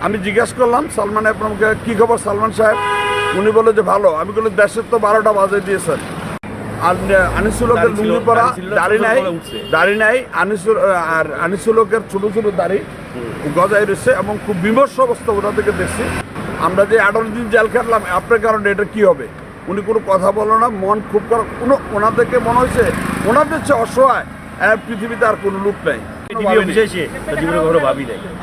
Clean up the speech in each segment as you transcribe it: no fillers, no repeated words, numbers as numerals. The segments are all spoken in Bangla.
আমি জিজ্ঞাসা করলাম সালমান একরমকে, কি খবর সালমান সাহেব? উনি বলে যে ভালো। আমি বলি দেশের তো 12টা বাজে দিয়েছেন, আর আনিসুলকের লুঙ্গি পরা, দাড়ি নাই আর আনিসুলকের ছোট ছোট দাড়ি গজায় রয়েছে এবং খুব বিমর্ষ অবস্থা ওটা থেকে দেখছি। আমরা যে 18 দিন জেল খাটলাম আপনার কারণে, এটা কি হবে? উনি কোনো কথা বলো না, মন খুব খারাপ। ওনাদেরকে মনে হয়েছে ওনাদের চেয়ে অসহায় পৃথিবীতে আর কোনো লোক নাই।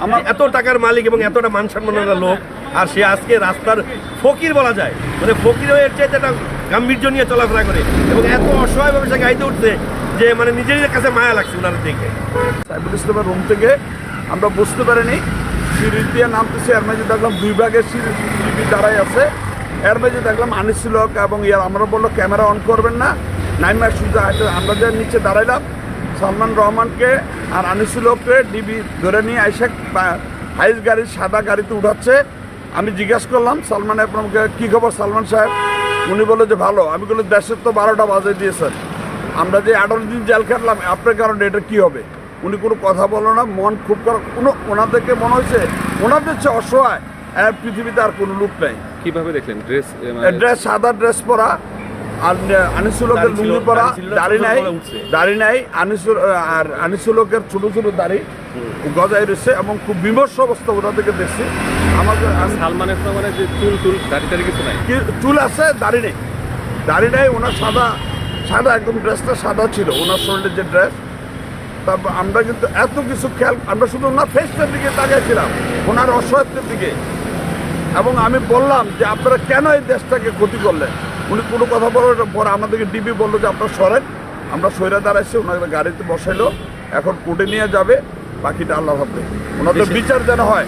আমার এত টাকার মালিক এবং এতটা মান সম্মানের লোক, আর সে আজকে রাস্তার ফকির বলা যায়, মানে ফকির হয়ে চাইতে একটা গাম্ভীর্য নিয়ে চলাফেরা করে এবং এত অসহায়ভাবে সে গাইতে উঠছে যে মানে নিজের কাছে মায়া লাগছে ওনার দেখে। সাইফুল ইসলামের রুম থেকে আমরা বুঝতে পারিনি, সিঁড়ি দিয়ে নামতেছে, এর মাঝে দেখলাম 2 ভাগের সিঁড়ি দাঁড়াই আছে। এর মাঝে দেখলাম আনিসুলক এবং আমরা বললো ক্যামেরা অন করবেন না, নাইমা সুজা। আমরা যে নিচে দাঁড়াইলাম, সালমান রহমানকে আর আনিসুলককে ডিবি ধরে নিয়ে আইসা হাইস গাড়ির সাদা গাড়িতে উঠাচ্ছে। আমি জিজ্ঞাসা করলাম সালমান একরমকে, কি খবর সালমান সাহেব? উনি বলে যে ভালো। আমি বলি দেশের তো 12টা বাজে দিয়েছেন, আমরা যে 18 দিন জেল খাটলাম আপনার কারণে, এটা কি হবে? উনি কোনো কথা বলো না, মন খুব খারাপ। ওনাদেরকে মনে হয়েছে ওনাদের চেয়ে অসহায় পৃথিবীতে আর কোনো লোক নাই। কিভাবে দেখলেন? ড্রেস সাদা ড্রেস পরা, আর আনিসুলকের লুঙ্গি পরা, দাড়ি নাই আর আনিসুলকের ছোট ছোট দাড়ি গজায় রয়েছে এবং খুব বিমর্ষ অবস্থা ওটা থেকে দেখছি। আমাদের সালমানের মানে যে চুল দাড়ি কিছু নাই, চুল আছে, দাড়ি নাই। ওনার সাদা একদম ড্রেসটা সাদা ছিল, ওনার শরীরের যে ড্রেস। তারপর আমরা কিন্তু এত কিছু খেয়াল, আমরা শুধু ওনার ফেসটার দিকে তাকিয়েছিলাম, ওনার অসহায়ত্বের দিকে। এবং আমি বললাম যে আপনারা কেন এই দেশটাকে ক্ষতি করলেন? উনি কোনো কথা বলার পর আমাদেরকে ডিবি বললো যে আপনারা সরেন। আমরা সইরা দাঁড়াইছি, ওনাকে গাড়িতে বসাইলো, এখন কোর্টে নিয়ে যাবে, বাকিটা আল্লাহ ভাববে। ওনাদের বিচার যেন হয়।